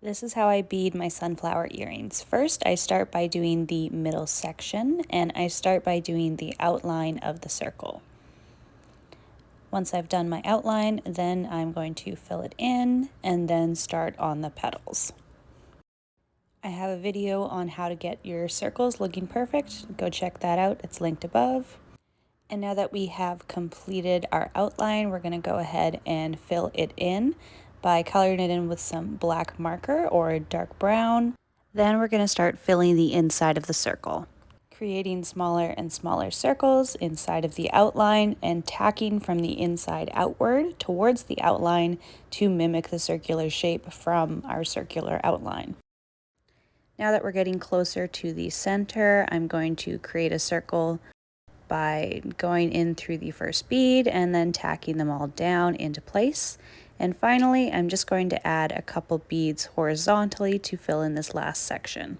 This is how I bead my sunflower earrings. First, I start by doing the middle section, and I start by doing the outline of the circle. Once I've done my outline, then I'm going to fill it in and then start on the petals. I have a video on how to get your circles looking perfect. Go check that out. It's linked above. And now that we have completed our outline, we're going to go ahead and fill it in by coloring it in with some black marker or dark brown. Then we're going to start filling the inside of the circle, creating smaller and smaller circles inside of the outline and tacking from the inside outward towards the outline to mimic the circular shape from our circular outline. Now that we're getting closer to the center, I'm going to create a circle by going in through the first bead and then tacking them all down into place. And finally, I'm just going to add a couple beads horizontally to fill in this last section,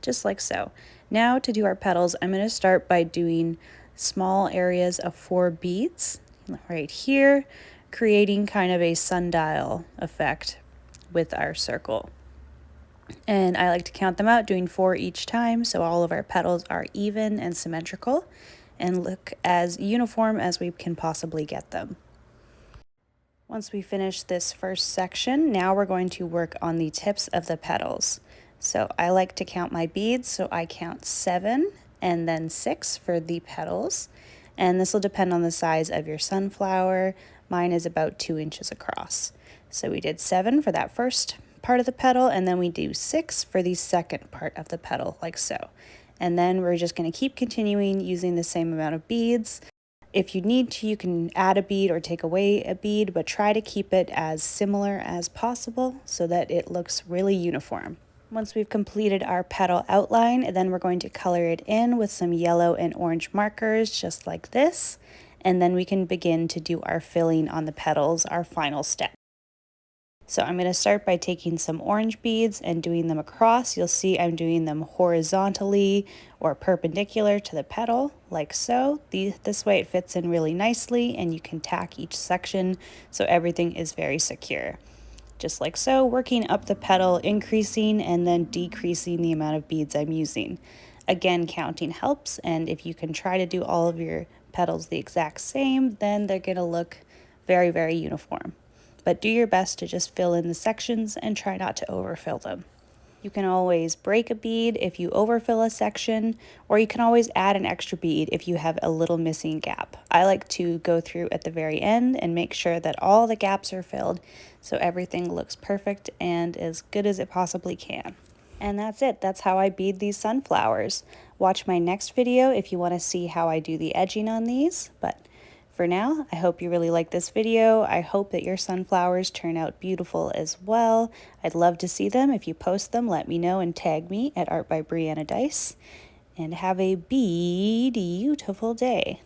just like so. Now to do our petals, I'm going to start by doing small areas of 4 beads right here, creating kind of a sundial effect with our circle. And I like to count them out, doing 4 each time, so all of our petals are even and symmetrical and look as uniform as we can possibly get them. Once we finish this first section, now we're going to work on the tips of the petals. So I like to count my beads, so I count 7 and then 6 for the petals. And this will depend on the size of your sunflower. Mine is about 2 inches across. So we did 7 for that first part of the petal, and then we do 6 for the second part of the petal, like so. And then we're just going to keep continuing using the same amount of beads. If you need to, you can add a bead or take away a bead, but try to keep it as similar as possible so that it looks really uniform. Once we've completed our petal outline, then we're going to color it in with some yellow and orange markers, just like this. And then we can begin to do our filling on the petals, our final step. So I'm going to start by taking some orange beads and doing them across. You'll see I'm doing them horizontally or perpendicular to the petal, like so. This way it fits in really nicely, and you can tack each section so everything is very secure. Just like so, working up the petal, increasing and then decreasing the amount of beads I'm using. Again, counting helps, and if you can try to do all of your petals the exact same, then they're going to look very, very uniform. But do your best to just fill in the sections and try not to overfill them. You can always break a bead if you overfill a section, or you can always add an extra bead if you have a little missing gap. I like to go through at the very end and make sure that all the gaps are filled so everything looks perfect and as good as it possibly can. And that's it. That's how I bead these sunflowers. Watch my next video if you want to see how I do the edging on these. But for now, I hope you really like this video. I hope that your sunflowers turn out beautiful as well. I'd love to see them. If you post them, let me know and tag me at Art by Brianna Dice. And have a beautiful day.